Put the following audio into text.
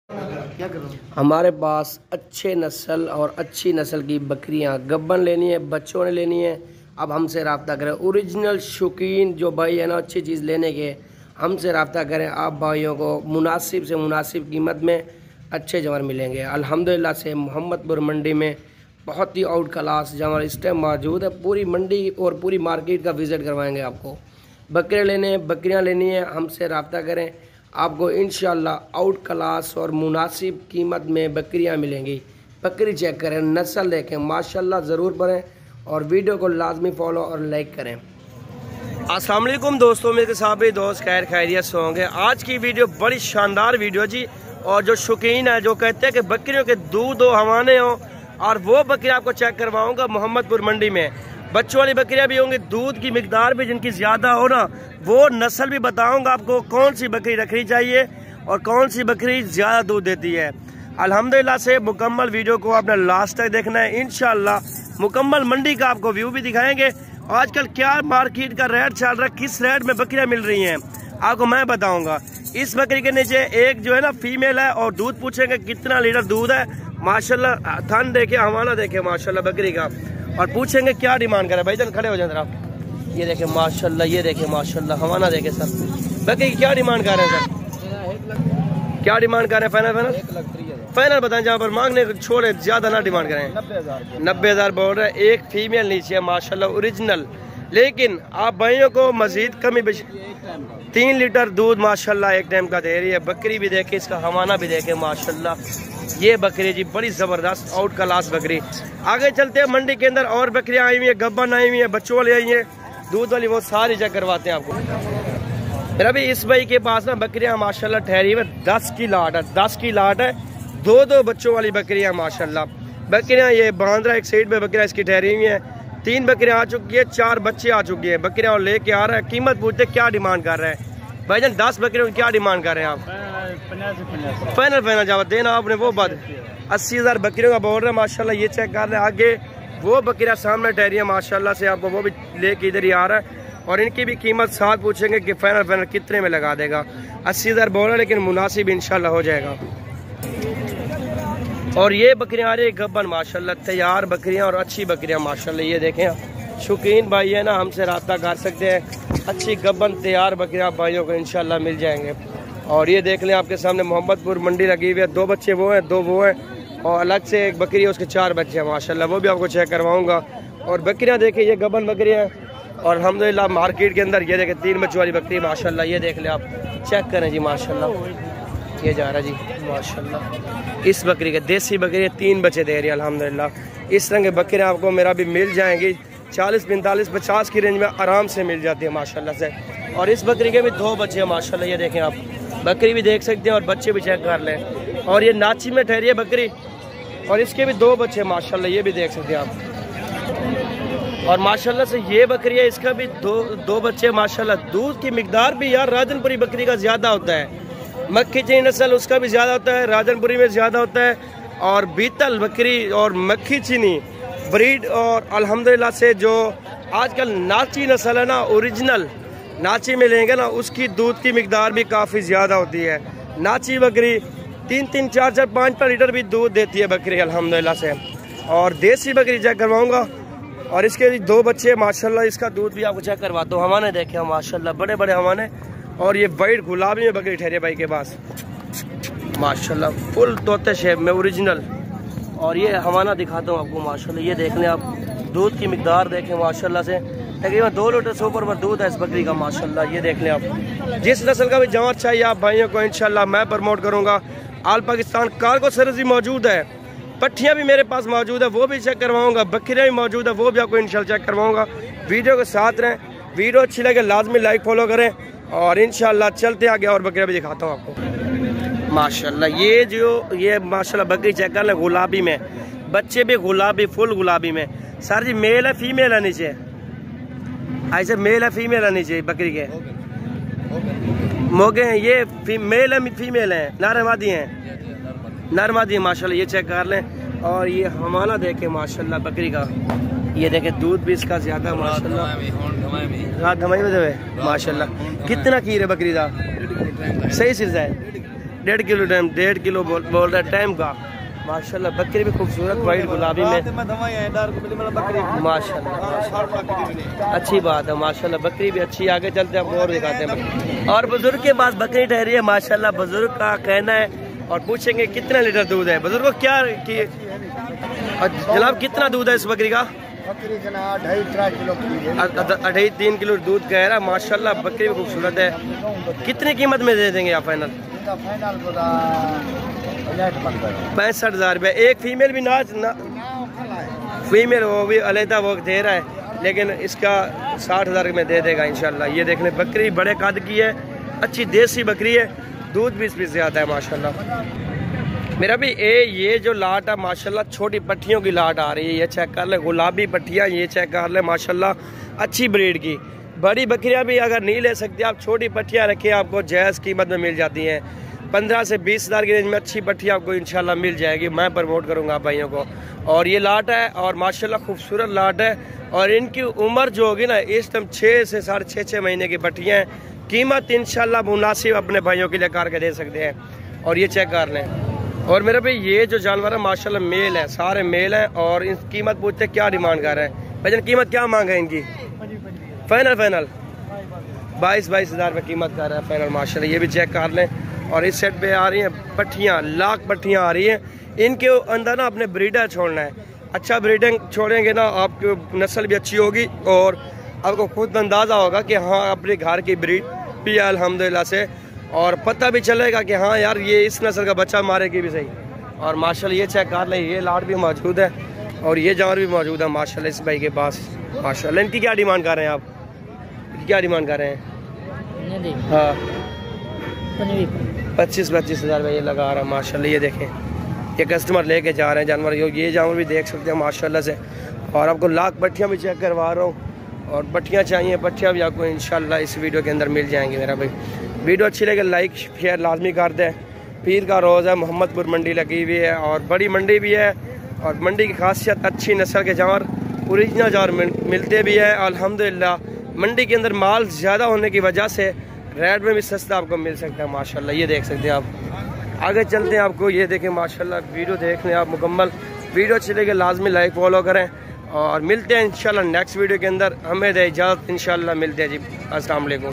क्या करूँ? हमारे पास अच्छे नस्ल और अच्छी नस्ल की बकरियां गब्बन लेनी है, बच्चों ने लेनी है। अब हमसे रब्ता करें। ओरिजिनल शौकीन जो भाई है ना अच्छी चीज़ लेने के, हमसे रब्ता करें। आप भाइयों को मुनासिब से मुनासिब कीमत में अच्छे जानवर मिलेंगे। अल्हम्दुलिल्लाह से मोहम्मदपुर मंडी में बहुत ही आउट क्लास जानवर इस टाइम मौजूद है। पूरी मंडी और पूरी मार्केट का विज़िट करवाएंगे आपको। बकरे लेने हैं, बकरियाँ लेनी है, हमसे रब्ता करें। आपको इंशाल्लाह आउट क्लास और मुनासिब कीमत में बकरियां मिलेंगी। बकरी चेक करें, नस्ल देखें, माशाल्लाह ज़रूर पढ़ें और वीडियो को लाजमी फॉलो और लाइक करें। अस्सलाम वालेकुम दोस्तों, मेरे साहब दोस्त खैरियत से होंगे। आज की वीडियो बड़ी शानदार वीडियो जी। और जो शौकीन है, जो कहते हैं कि बकरियों के दूध हो हवाने हो, और वो बकरी आपको चेक करवाऊँगा मोहम्मदपुर मंडी में। बच्चों वाली बकरियां भी होंगी, दूध की मिकदार भी जिनकी ज़्यादा हो ना, वो नस्ल भी बताऊंगा आपको कौन सी बकरी रखनी चाहिए और कौन सी बकरी ज़्यादा दूध देती है। अल्हम्दुलिल्लाह से मुकम्मल वीडियो को आपने लास्ट तक देखना है। इंशाल्लाह मुकम्मल मंडी का आपको व्यू भी दिखाएंगे। आजकल क्या मार्केट का रेट चल रहा है, किस रेट में बकरियां मिल रही हैं, आपको मैं बताऊँगा। इस बकरी के नीचे एक जो है ना फीमेल है और दूध पूछेंगे कितना लीटर दूध है। माशाल्लाह थन देखे, हवाना देखे माशाल्लाह बकरी का, और पूछेंगे क्या डिमांड करे। भाईजान खड़े हो जाए जरा, ये देखे माशाल्लाह, ये देखे माशाल्लाह, हवाना देखे सर। बकरी क्या डिमांड कर रहे हैं सर? क्या डिमांड कर रहे हैं? फाइनल फाइनल बताएं, जहाँ पर मांगने छोड़े, ज्यादा ना डिमांड करें। 90,000 बोल रहे हैं। एक फीमेल नीचे है माशाल्लाह ओरिजिनल, लेकिन आप भाइयों को मजीद कमी 3 लीटर दूध माशाल्लाह एक टाइम का दे रही है। बकरी भी देखे, इसका हवाना भी देखे माशाल्लाह। ये बकरी जी बड़ी जबरदस्त आउट क्लास बकरी। आगे चलते हैं मंडी के अंदर, और बकरियां आई हुई है, गब्बन आई हुई है, बच्चों वाली आई है, दूध वाली, वो सारी चेक करवाते हैं आपको। अभी इस भाई के पास ना बकरियां माशाल्लाह ठहरी हुई 10 की लाट है, 10 की लाट है। 2 बच्चों वाली बकरियां माशाल्लाह। बकरियां ये बांध रहा है, एक साइड पे बकरियां इसकी ठहरी हुई है। 3 बकरियां आ चुकी है, 4 बच्चे आ चुके हैं। बकरियां और लेके आ रहा है। कीमत पूछते क्या डिमांड कर रहे हैं भाईजान? 10 बकरियों की क्या डिमांड कर रहे हैं आप? फाइनल जवाब देना आपने। वो बात 80,000 बकरियों का बोल रहे हैं माशाल्लाह। ये चेक कर रहे हैं आगे, वो बकरियां सामने ठहरी है माशाल्लाह से। आपको वो भी लेके इधर ही आ रहा है, और इनकी भी कीमत साथ पूछेंगे कि फाइनल कितने में लगा देगा। 80,000 बोल रहा है, लेकिन मुनासिब इंशाल्लाह हो जाएगा। और ये बकरियां आ रही है गब्बन माशाल्लाह, तैयार बकरियां और अच्छी बकरियां माशाल्लाह। ये देखें, शौकीन भाई है ना, हमसे रब्ता कर सकते हैं। अच्छी गब्बन तैयार बकरियां भाइयों को इंशाल्लाह मिल जाएंगे। और ये देख लें आपके सामने मोहम्मदपुर मंडी लगी हुई है। 2 बच्चे वो हैं, 2 वो हैं, और अलग से एक बकरी है, उसके 4 बच्चे हैं माशाल्लाह। वो भी आपको चेक करवाऊंगा। और बकरियां देखिए, ये गब्बन बकरियां हैं। और अल्हम्दुलिल्लाह मार्केट के अंदर ये देखें 3 बच्चों वाली बकरी माशाल्लाह। ये देख लें आप, चेक करें जी माशाल्लाह। ये जा रहा जी माशाल्लाह। इस बकरी के देसी बकरी 3 बच्चे दे रही है अल्हम्दुलिल्लाह। इस तरह की बकरियाँ आपको मेरा भी मिल जाएंगी। 40, 45, 50 की रेंज में आराम से मिल जाती है माशाल्लाह से। और इस बकरी के भी 2 बच्चे हैं माशाल्लाह। ये देखें आप, बकरी भी देख सकते हैं और बच्चे भी चेक कर लें। और ये नाची में ठहरी है बकरी, और इसके भी 2 बच्चे माशाल्लाह। ये भी देख सकते हैं आप। और माशाल्लाह से ये बकरी है, इसका भी 2 बच्चे माशाल्लाह। दूध की मिकदार भी यार राजनपुरी बकरी का ज़्यादा होता है। मक्खी चीनी नस्ल उसका भी ज़्यादा होता है, राजनपुरी में ज़्यादा होता है। और बीतल बकरी और मक्खी चीनी ब्रीड, और अल्हम्दुलिल्लाह से जो आजकल नाची नस्ल है ना, ओरिजिनल नाची में लेंगे ना, उसकी दूध की मिकदार भी काफ़ी ज़्यादा होती है। नाची बकरी 3-3, 4-4, 5-5 लीटर भी दूध देती है बकरी अल्हम्दुलिल्लाह से। और देसी बकरी चेक करवाऊँगा, और इसके 2 बच्चे माशाल्लाह। इसका दूध भी आपको चेक करवाता हूँ। हवाने देखे माशाल्लाह, बड़े बड़े हवाने। और ये वाइट गुलाबी में बकरी ठहरे भाई के पास माशाल्लाह, फुल तोते शेप में ओरिजिनल। और ये हवाना दिखाता हूँ आपको माशाल्लाह। ये देख लें आप, दूध की मिकदार देखें माशाल्लाह से। तकरीबन 2 लीटर से ऊपर दूध है इस बकरी का माशाल्लाह। ये देख लें आप। जिस नस्ल का भी जानवर चाहिए आप भाइयों को इंशाल्लाह मैं प्रमोट करूँगा। आल पाकिस्तान कार्गो सर्विस मौजूद है, पट्टियाँ भी मेरे पास मौजूद है, वो भी चेक करवाऊँगा। बकरियाँ भी मौजूद है, वो भी आपको इंशाल्लाह चेक करवाऊँगा। वीडियो के साथ रहें। वीडियो अच्छी लगे लाजमी लाइक फॉलो करें, और इंशाल्लाह चलते आगे और बकरियाँ भी दिखाता हूँ आपको माशाल्लाह। ये माशाल्लाह बकरी चेक कर लें, गुलाबी में, बच्चे भी गुलाबी, फुल गुलाबी में। सर जी मेल है फीमेल है नीचे? ऐसे मेल है फीमेल है नीचे बकरी के? मोगे हैं ये, मेल है फीमेल है? नरमादी हैं, नरमादी है माशाल्लाह। ये चेक कर लें। और ये हमारा देखे माशाल्लाह बकरी का। ये देखे दूध भी इसका ज्यादा माशाल्लाह। रात धमाई में देवे माशाल्लाह। कितना कीर है बकरी का? सही सिलसिला है, 1.5 किलो बोल रहा है टाइम का। माशाल्लाह बकरी भी खूबसूरत वाइट गुलाबी में माशाल्लाह, अच्छी बात है माशाल्लाह। बकरी भी अच्छी, आगे चलते हैं आपको और दिखाते हैं। और बुजुर्ग के पास बकरी ठहरी है माशाल्लाह। बुजुर्ग का कहना है और पूछेंगे कितना लीटर दूध है। बुजुर्ग को क्या कि जनाब कितना दूध है इस बकरी का? बकरी जनाब 2.5-3 किलो दूध कह रहा है माशाल्लाह। बकरी भी खूबसूरत है। कितनी कीमत में दे देंगे आप फाइनल? 65,000 रुपये। एक फीमेल भी ना फीमेल वो भी अलहदा वो दे रहा है, लेकिन इसका 60,000 में दे देगा इंशाल्लाह। ये देखने बकरी बड़े कद की है, अच्छी देसी बकरी है, दूध भी इसमें ज़्यादा है माशाल्लाह। मेरा भी ये जो लाट है माशाल्लाह, छोटी पट्टियों की लाट आ रही है। ये चेक कर ले, गुलाबी पट्टियाँ ये चेक कर ले माशाल्लाह, अच्छी ब्रीड की। बड़ी बकरियां भी अगर नहीं ले सकते आप, छोटी पट्टियाँ रखें, आपको जायज़ कीमत में मिल जाती हैं। 15 से 20,000 की रेंज में अच्छी पट्टी आपको इंशाल्लाह मिल जाएगी। मैं प्रमोट करूंगा आप भाइयों को। और ये लाट है और माशाल्लाह खूबसूरत लाट है। और इनकी उम्र जो होगी ना, इस टाइम 6 से 6.5 महीने की पट्टियाँ हैं। कीमत इंशाल्लाह मुनासिब अपने भाइयों के लिए करके दे सकते हैं। और ये चेक कर लें। और मेरे भाई ये जो जानवर है माशाल्लाह मेल है, सारे मेल हैं। और इन कीमत पूछते क्या डिमांड कर रहे हैं भाईजान? कीमत क्या मांग है इनकी? फाइनल 22,000 रुपये कीमत कर रहा है फाइनल माशाल्लाह। ये भी चेक कर लें। और इस सेट पे आ रही हैं पट्टियाँ, लाख पट्टियाँ आ रही हैं। इनके अंदर ना अपने ब्रीडर छोड़ना है। अच्छा ब्रीडिंग छोड़ेंगे ना, आपकी नस्ल भी अच्छी होगी और आपको खुद अंदाज़ा होगा कि हाँ अपने घर की ब्रीड भी है अल्हम्दुलिल्लाह से। और पता भी चलेगा कि हाँ यार ये इस नस्ल का बच्चा मारेगी भी सही। और माशाल्लाह ये चेक कर लें, ये लाट भी मौजूद है और ये जानवर भी मौजूद है माशाल्लाह इस भाई के पास माशाल्लाह। इनकी क्या डिमांड कर रहे हैं आप? क्या डिमांड कर रहे हैं? हाँ 25,000 रुपये ये लगा रहा है माशाल्लाह। ये देखें, ये कस्टमर लेके जा रहे हैं जानवर। ये जानवर भी देख सकते हैं माशाल्लाह से। और आपको लाख पट्टियाँ भी चेक करवा रहा हूँ। और पट्टियाँ चाहिए, पट्टियाँ भी आपको इंशाल्लाह इस वीडियो के अंदर मिल जाएंगी मेरा भाई। वीडियो अच्छी लगे लाइक शेयर लाजमी कर दें। पीर का रोज़ है, मोहम्मदपुर मंडी लगी हुई है और बड़ी मंडी भी है। और मंडी की खासियत अच्छी नस्ल के जानवर, ओरिजिनल जानवर मिलते भी है अल्हम्दुलिल्लाह। मंडी के अंदर माल ज़्यादा होने की वजह से रेट में भी सस्ता आपको मिल सकता है माशाल्लाह। ये देख सकते हैं आप। आगे चलते हैं, आपको ये देखें माशाल्लाह। वीडियो देख लें आप मुकम्मल। वीडियो अच्छी लगे लाजमी लाइक फॉलो करें। और मिलते हैं इंशाल्लाह नेक्स्ट वीडियो के अंदर। हमें दे इजाज़त, इंशाल्लाह मिलते हैं जी। अस्सलाम वालेकुम।